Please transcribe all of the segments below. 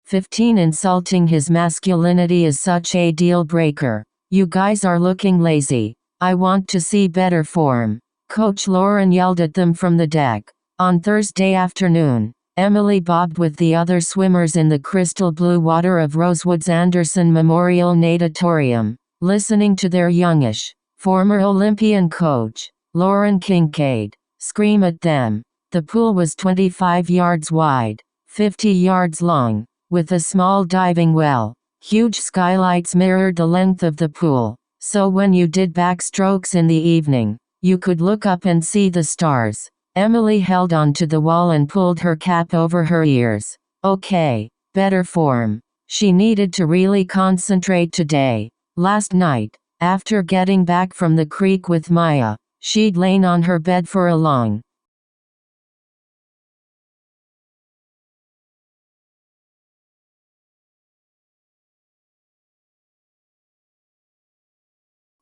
15. Insulting his masculinity is such a deal breaker. You guys are looking lazy. I want to see better form. Coach Lauren yelled at them from the deck. On Thursday afternoon, Emily bobbed with the other swimmers in the crystal blue water of Rosewood's Anderson Memorial Natatorium, listening to their youngish, former Olympian coach, Lauren Kincaid, scream at them. The pool was 25 yards wide, 50 yards long, with a small diving well. Huge skylights mirrored the length of the pool, so when you did backstrokes in the evening, you could look up and see the stars. Emily held onto the wall and pulled her cap over her ears. Okay, better form. She needed to really concentrate today. Last night, after getting back from the creek with Maya, she'd lain on her bed for a long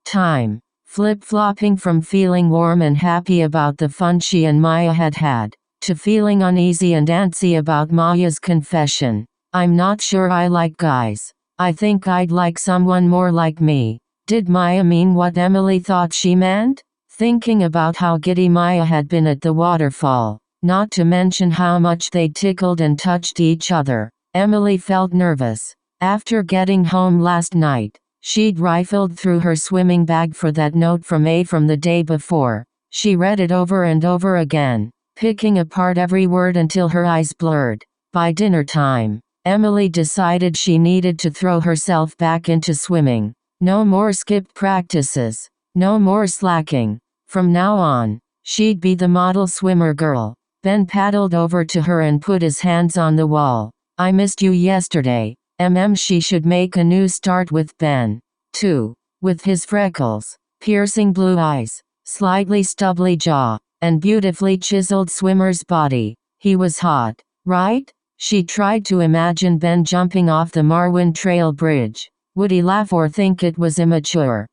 time, flip-flopping from feeling warm and happy about the fun she and Maya had had, to feeling uneasy and antsy about Maya's confession. I'm not sure I like guys. I think I'd like someone more like me. Did Maya mean what Emily thought she meant? Thinking about how giddy Maya had been at the waterfall, not to mention how much they tickled and touched each other, Emily felt nervous. After getting home last night, she'd rifled through her swimming bag for that note from the day before. She read it over and over again, picking apart every word until her eyes blurred. By dinner time, Emily decided she needed to throw herself back into swimming. No more skipped practices. No more slacking. From now on, she'd be the model swimmer girl. Ben paddled over to her and put his hands on the wall. I missed you yesterday. She should make a new start with Ben, too. With his freckles, piercing blue eyes, slightly stubbly jaw, and beautifully chiseled swimmer's body, he was hot, right? She tried to imagine Ben jumping off the Marwin Trail Bridge. Would he laugh or think it was immature?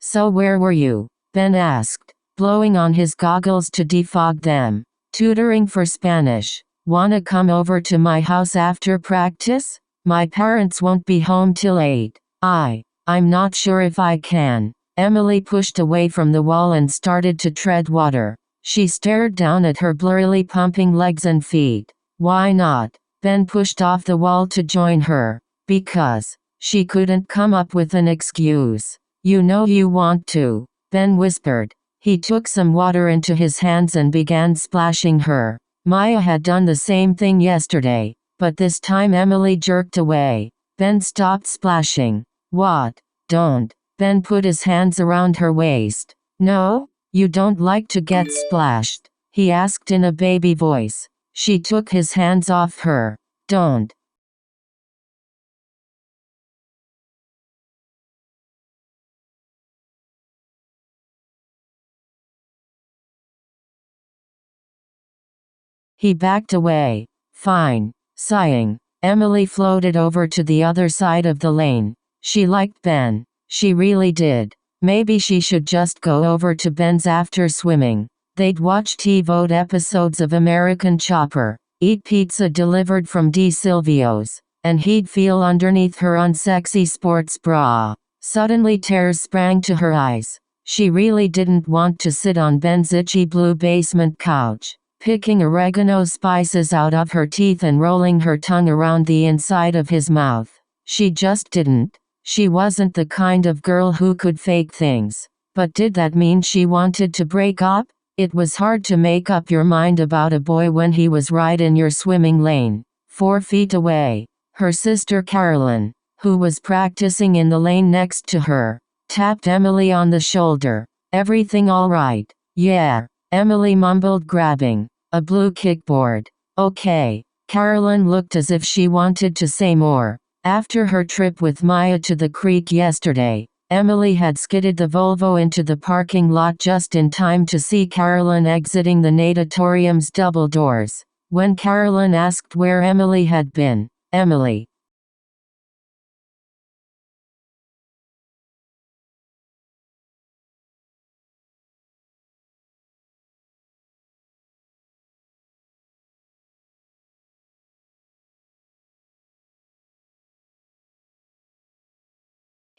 So where were you? Ben asked, blowing on his goggles to defog them. Tutoring for Spanish. Wanna come over to my house after practice? My parents won't be home till 8. I'm not sure if I can. Emily pushed away from the wall and started to tread water. She stared down at her blurrily pumping legs and feet. Why not? Ben pushed off the wall to join her. Because she couldn't come up with an excuse. You know you want to, Ben whispered. He took some water into his hands and began splashing her. Maya had done the same thing yesterday, but this time Emily jerked away. Ben stopped splashing. What? Don't. Ben put his hands around her waist. No? You don't like to get splashed? He asked in a baby voice. She took his hands off her. Don't. He backed away. Fine. Sighing, Emily floated over to the other side of the lane. She liked Ben. She really did. Maybe she should just go over to Ben's after swimming. They'd watch TiVo episodes of American Chopper, eat pizza delivered from D. Silvio's, and he'd feel underneath her unsexy sports bra. Suddenly tears sprang to her eyes. She really didn't want to sit on Ben's itchy blue basement couch, picking oregano spices out of her teeth and rolling her tongue around the inside of his mouth. She just didn't. She wasn't the kind of girl who could fake things. But did that mean she wanted to break up? It was hard to make up your mind about a boy when he was right in your swimming lane, 4 feet away. Her sister Carolyn, who was practicing in the lane next to her, tapped Emily on the shoulder. Everything all right? Yeah, Emily mumbled, grabbing a blue kickboard. Okay. Carolyn looked as if she wanted to say more. After her trip with Maya to the creek yesterday, Emily had skidded the Volvo into the parking lot just in time to see Carolyn exiting the natatorium's double doors. When Carolyn asked where Emily had been, Emily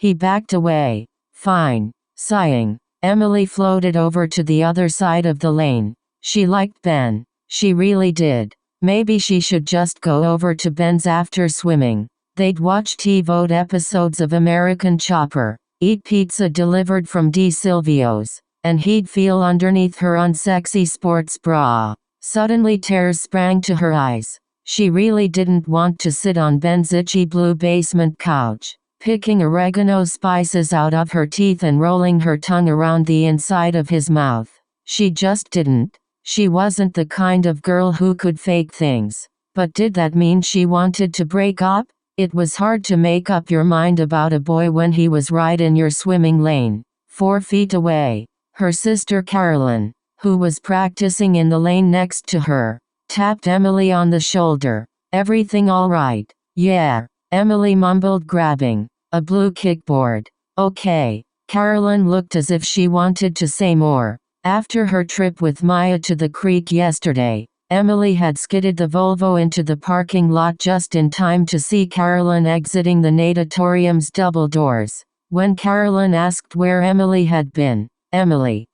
He backed away. Fine. Sighing, Emily floated over to the other side of the lane. She liked Ben. She really did. Maybe she should just go over to Ben's after swimming. They'd watch TiVo episodes of American Chopper, eat pizza delivered from D. Silvio's, and he'd feel underneath her unsexy sports bra. Suddenly tears sprang to her eyes. She really didn't want to sit on Ben's itchy blue basement couch, picking oregano spices out of her teeth and rolling her tongue around the inside of his mouth. She just didn't. She wasn't the kind of girl who could fake things. But did that mean she wanted to break up? It was hard to make up your mind about a boy when he was right in your swimming lane, 4 feet away. Her sister Carolyn, who was practicing in the lane next to her, tapped Emily on the shoulder. "Everything all right?" "Yeah," Emily mumbled, grabbing a blue kickboard. "Okay." Carolyn looked as if she wanted to say more. After her trip with Maya to the creek yesterday, Emily had skidded the Volvo into the parking lot just in time to see Carolyn exiting the natatorium's double doors. When Carolyn asked where Emily had been, Emily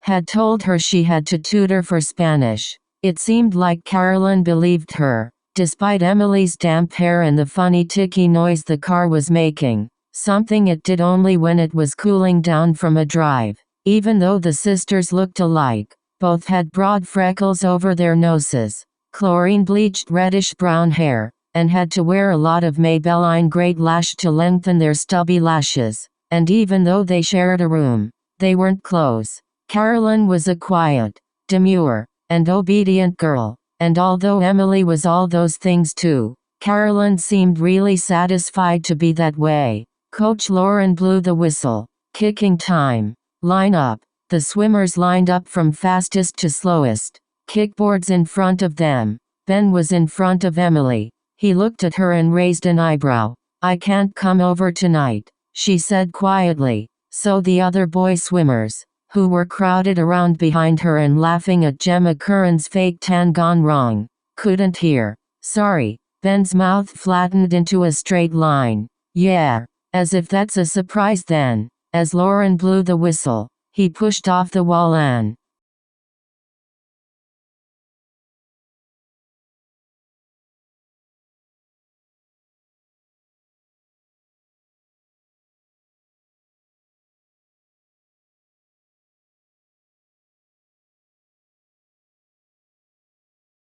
had told her she had to tutor for Spanish. It seemed like Carolyn believed her, despite Emily's damp hair and the funny ticky noise the car was making, something it did only when it was cooling down from a drive. Even though the sisters looked alike, both had broad freckles over their noses, chlorine-bleached reddish-brown hair, and had to wear a lot of Maybelline Great Lash to lengthen their stubby lashes. And even though they shared a room, they weren't close. Carolyn was a quiet, demure, and obedient girl, and although Emily was all those things too, Carolyn seemed really satisfied to be that way. Coach Lauren blew the whistle. Kicking time. Line up. The swimmers lined up from fastest to slowest, kickboards in front of them. Ben was in front of Emily. He looked at her and raised an eyebrow. "I can't come over tonight," she said quietly. So the other boy swimmers, who were crowded around behind her and laughing at Gemma Curran's fake tan gone wrong, couldn't hear. "Sorry." Ben's mouth flattened into a straight line. "Yeah. As if that's a surprise then." As Lauren blew the whistle, he pushed off the wall and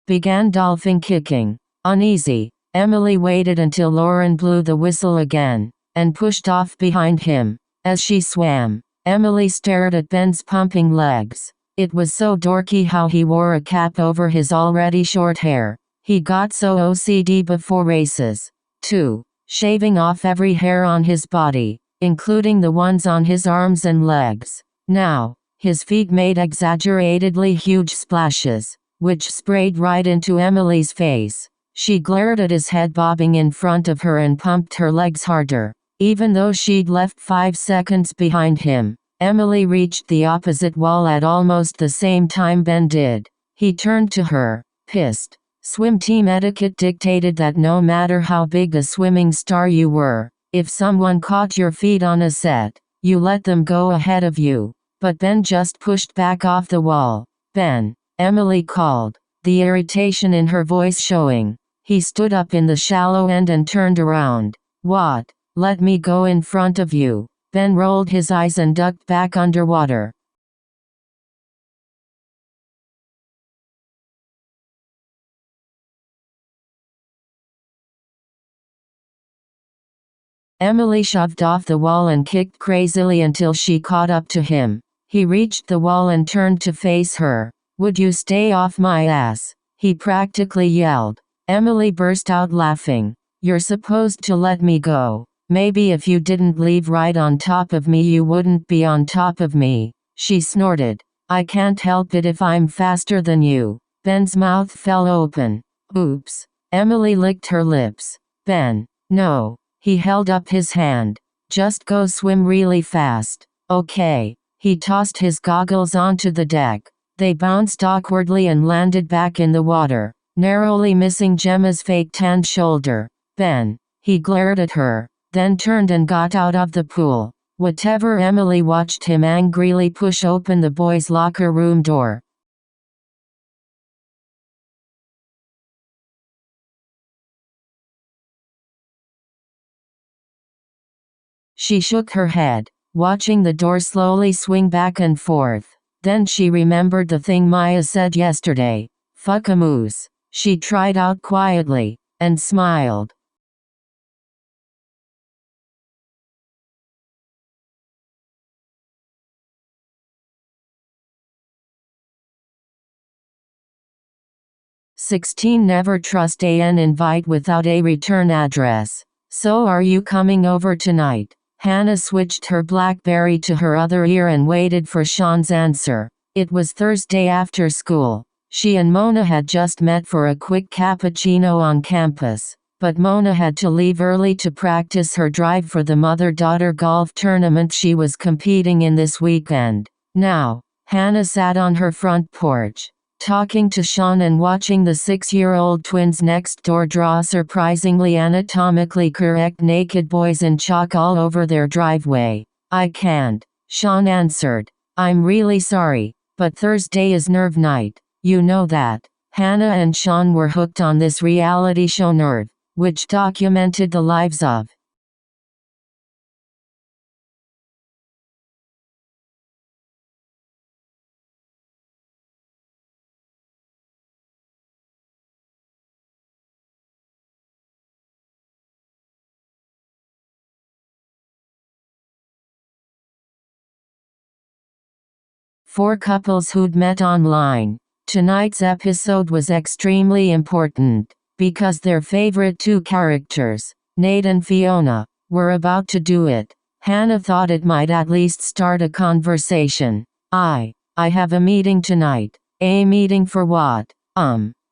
began dolphin kicking. Uneasy, Emily waited until Lauren blew the whistle again, and pushed off behind him. As she swam, Emily stared at Ben's pumping legs. It was so dorky how he wore a cap over his already short hair. He got so OCD before races, too, shaving off every hair on his body, including the ones on his arms and legs. Now, his feet made exaggeratedly huge splashes, which sprayed right into Emily's face. She glared at his head bobbing in front of her and pumped her legs harder. Even though she'd left 5 seconds behind him, Emily reached the opposite wall at almost the same time Ben did. He turned to her, pissed. Swim team etiquette dictated that no matter how big a swimming star you were, if someone caught your feet on a set, you let them go ahead of you. But Ben just pushed back off the wall. "Ben," Emily called, the irritation in her voice showing. He stood up in the shallow end and turned around. "What? Let me go in front of you." Ben rolled his eyes and ducked back underwater. Emily shoved off the wall and kicked crazily until she caught up to him. He reached the wall and turned to face her. "Would you stay off my ass?" he practically yelled. Emily burst out laughing. "You're supposed to let me go. Maybe if you didn't leave right on top of me you wouldn't be on top of me," she snorted. "I can't help it if I'm faster than you." Ben's mouth fell open. "Oops." Emily licked her lips. "Ben, no." He held up his hand. "Just go swim really fast, okay?" He tossed his goggles onto the deck. They bounced awkwardly and landed back in the water, narrowly missing Gemma's fake tanned shoulder. "Ben." He glared at her, then turned and got out of the pool. Whatever. Emily watched him angrily push open the boys' locker room door. She shook her head, watching the door slowly swing back and forth. Then she remembered the thing Maya said yesterday. "Fuck a moose." She tried out quietly, and smiled. "16 Never trust an invite without a return address. So are you coming over tonight?" Hannah switched her BlackBerry to her other ear and waited for Sean's answer. It was Thursday after school. She and Mona had just met for a quick cappuccino on campus, but Mona had to leave early to practice her drive for the mother-daughter golf tournament she was competing in this weekend. Now, Hannah sat on her front porch, talking to Sean and watching the 6-year-old twins next door draw surprisingly anatomically correct naked boys in chalk all over their driveway. "I can't," Sean answered. "I'm really sorry, but Thursday is Nerve night. You know that." Hannah and Sean were hooked on this reality show Nerve, which documented the lives of four couples who'd met online. Tonight's episode was extremely important, because their favorite two characters, Nate and Fiona, were about to do it. Hannah thought it might at least start a conversation. I have a meeting tonight." "A meeting for what?"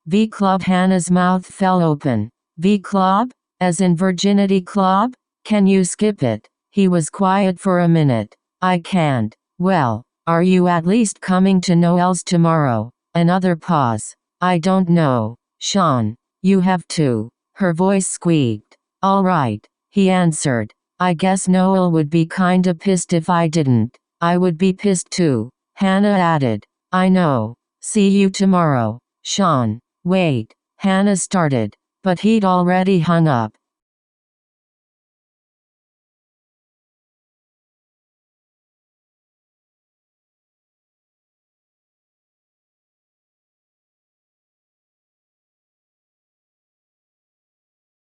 V Club." Hannah's mouth fell open. "V Club? As in Virginity Club? Can you skip it?" He was quiet for a minute. "I can't." "Well, are you at least coming to Noel's tomorrow?" Another pause. "I don't know, Sean. You have to." Her voice squeaked. "All right," he answered. "I guess Noel would be kinda pissed if I didn't." "I would be pissed too," Hannah added. "I know. See you tomorrow, Sean." "Wait," Hannah started, but he'd already hung up.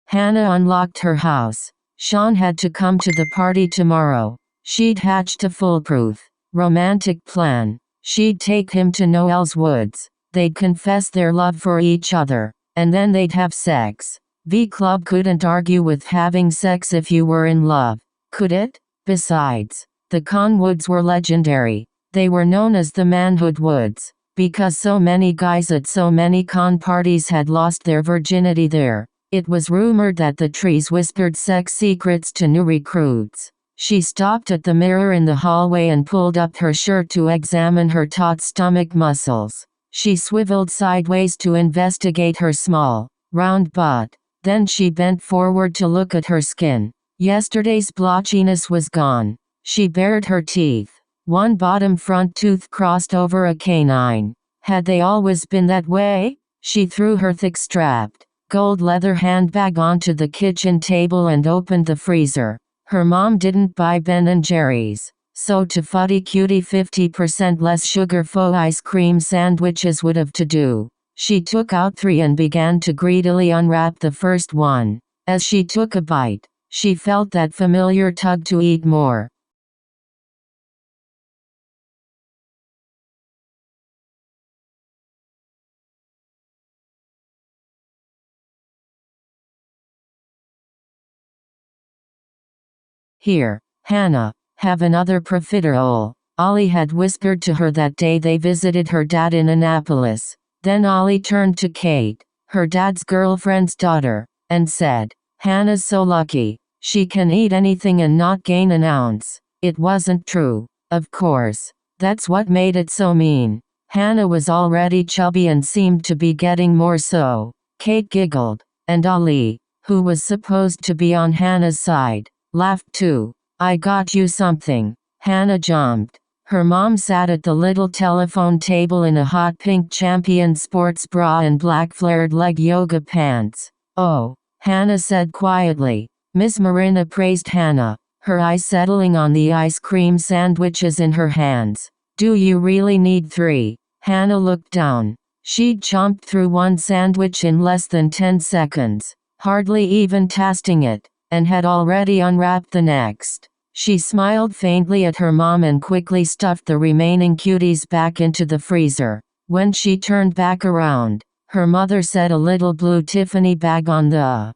Hannah unlocked her house. Sean had to come to the party tomorrow. She'd hatched a foolproof, romantic plan. She'd take him to Noel's woods. They'd confess their love for each other, and then they'd have sex. V Club couldn't argue with having sex if you were in love, could it? Besides, the Con Woods were legendary. They were known as the Manhood Woods, because so many guys at so many con parties had lost their virginity there. It was rumored that the trees whispered sex secrets to new recruits. She stopped at the mirror in the hallway and pulled up her shirt to examine her taut stomach muscles. She swiveled sideways to investigate her small, round butt. Then she bent forward to look at her skin. Yesterday's blotchiness was gone. She bared her teeth. One bottom front tooth crossed over a canine. Had they always been that way? She threw her thick-strapped, gold leather handbag onto the kitchen table and opened the freezer. Her mom didn't buy Ben & Jerry's, so to Fuddy Cutie 50% less sugar faux ice cream sandwiches would have to do. She took out 3 and began to greedily unwrap the first one. As she took a bite, she felt that familiar tug to eat more. "Here, Hannah, have another profiterole," Ollie had whispered to her that day they visited her dad in Annapolis. Then Ollie turned to Kate, her dad's girlfriend's daughter, and said, "Hannah's so lucky. She can eat anything and not gain an ounce." It wasn't true, of course. That's what made it so mean. Hannah was already chubby and seemed to be getting more so. Kate giggled, and Ali, who was supposed to be on Hannah's side, laughed too. "I got you something." Hannah jumped. Her mom sat at the little telephone table in a hot pink Champion sports bra and black flared leg yoga pants. "Oh," Hannah said quietly. Ms. Marin appraised Hannah, her eyes settling on the ice cream sandwiches in her hands. "Do you really need 3? Hannah looked down. She'd chomped through one sandwich in less than 10 seconds, hardly even tasting it, and had already unwrapped the next. She smiled faintly at her mom and quickly stuffed the remaining cuties back into the freezer. When she turned back around, her mother set a little blue Tiffany bag on the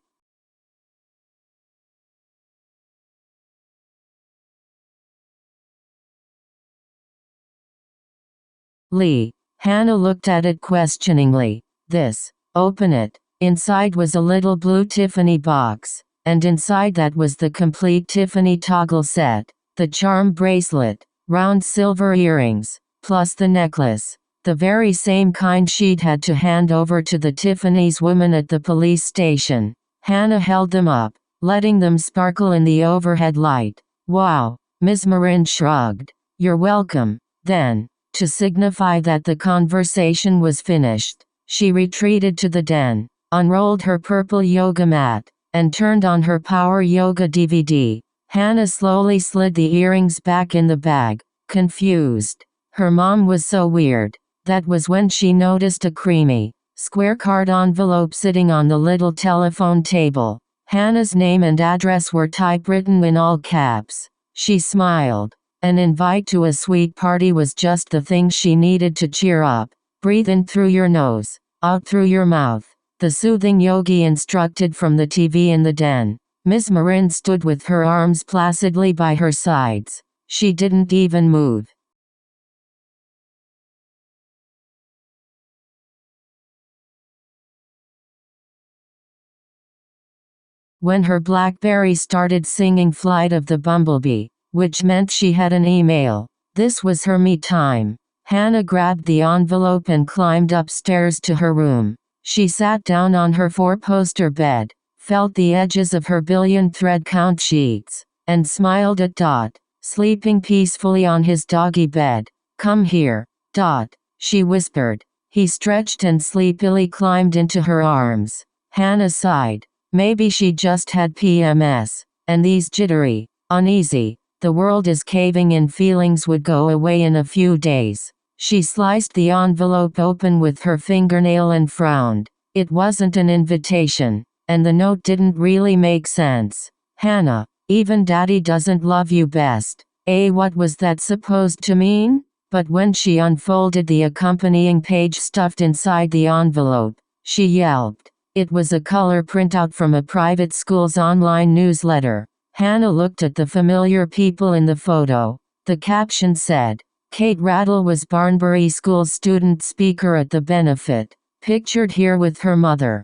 Lee. Hannah looked at it questioningly. "This. Open it." Inside was a little blue Tiffany box, and inside that was the complete Tiffany toggle set, the charm bracelet, round silver earrings, plus the necklace. The very same kind she'd had to hand over to the Tiffany's woman at the police station. Hannah held them up, letting them sparkle in the overhead light. "Wow." Ms. Marin shrugged. "You're welcome." Then, to signify that the conversation was finished, she retreated to the den, unrolled her purple yoga mat, and turned on her power yoga DVD. Hannah slowly slid the earrings back in the bag, confused. Her mom was so weird. That was when she noticed a creamy, square card envelope sitting on the little telephone table. Hannah's name and address were typewritten in all caps. She smiled. An invite to a sweet party was just the thing she needed to cheer up. "Breathe in through your nose, out through your mouth," the soothing yogi instructed from the TV in the den. Ms. Marin stood with her arms placidly by her sides. She didn't even move. When her BlackBerry started singing Flight of the Bumblebee, which meant she had an email, this was her me time. Hannah grabbed the envelope and climbed upstairs to her room. She sat down on her four-poster bed, felt the edges of her billion-thread count sheets, and smiled at Dot, sleeping peacefully on his doggy bed. "Come here, Dot," she whispered. He stretched and sleepily climbed into her arms. Hannah sighed. Maybe she just had PMS, and these jittery, uneasy, the world is caving in feelings would go away in a few days. She sliced the envelope open with her fingernail and frowned. It wasn't an invitation, and the note didn't really make sense. "Hannah, even Daddy doesn't love you best." What was that supposed to mean? But when she unfolded the accompanying page stuffed inside the envelope, she yelped. It was a color printout from a private school's online newsletter. Hannah looked at the familiar people in the photo. The caption said, "Kate Rattle was Barnbury School's student speaker at the benefit, pictured here with her mother."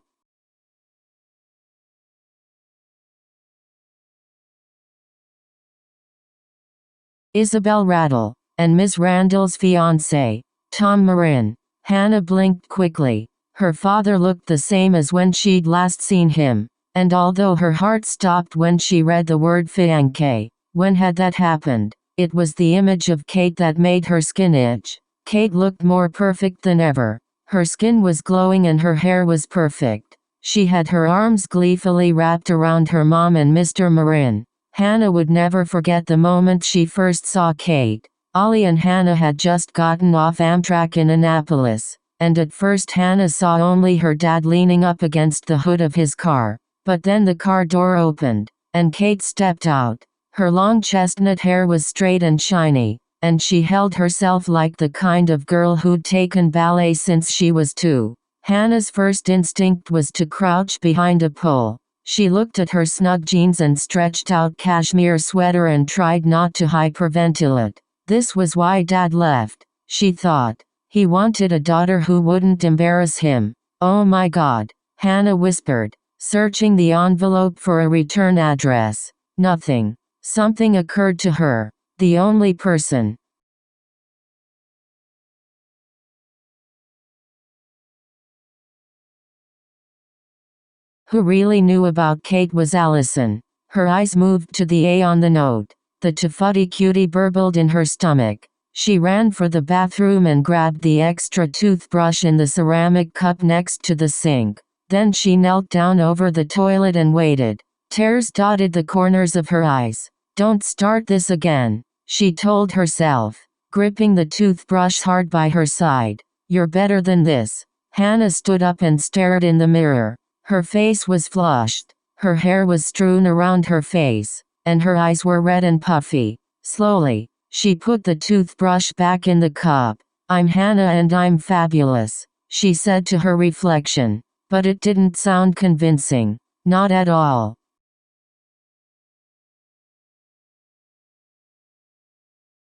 Isabel Rattle, and Ms. Randall's fiancé, Tom Marin. Hannah blinked quickly. Her father looked the same as when she'd last seen him, and although her heart stopped when she read the word fiancé, when had that happened? It was the image of Kate that made her skin itch. Kate looked more perfect than ever. Her skin was glowing and her hair was perfect. She had her arms gleefully wrapped around her mom and Mr. Marin. Hannah would never forget the moment she first saw Kate. Ollie and Hannah had just gotten off Amtrak in Annapolis, and at first Hannah saw only her dad leaning up against the hood of his car. But then the car door opened, and Kate stepped out. Her long chestnut hair was straight and shiny, and she held herself like the kind of girl who'd taken ballet since she was 2. Hannah's first instinct was to crouch behind a pole. She looked at her snug jeans and stretched out cashmere sweater and tried not to hyperventilate. This was why Dad left, she thought. He wanted a daughter who wouldn't embarrass him. "Oh my God," Hannah whispered, searching the envelope for a return address. Nothing. Something occurred to her. The only person Who really knew about Kate was Allison. Her eyes moved to the A on the note. The tafutty cutie burbled in her stomach. She ran for the bathroom and grabbed the extra toothbrush in the ceramic cup next to the sink. Then she knelt down over the toilet and waited. Tears dotted the corners of her eyes. "Don't start this again," she told herself, gripping the toothbrush hard by her side. "You're better than this." Hannah stood up and stared in the mirror. Her face was flushed. Her hair was strewn around her face, and her eyes were red and puffy. Slowly, she put the toothbrush back in the cup. "I'm Hannah and I'm fabulous," she said to her reflection. But it didn't sound convincing. Not at all.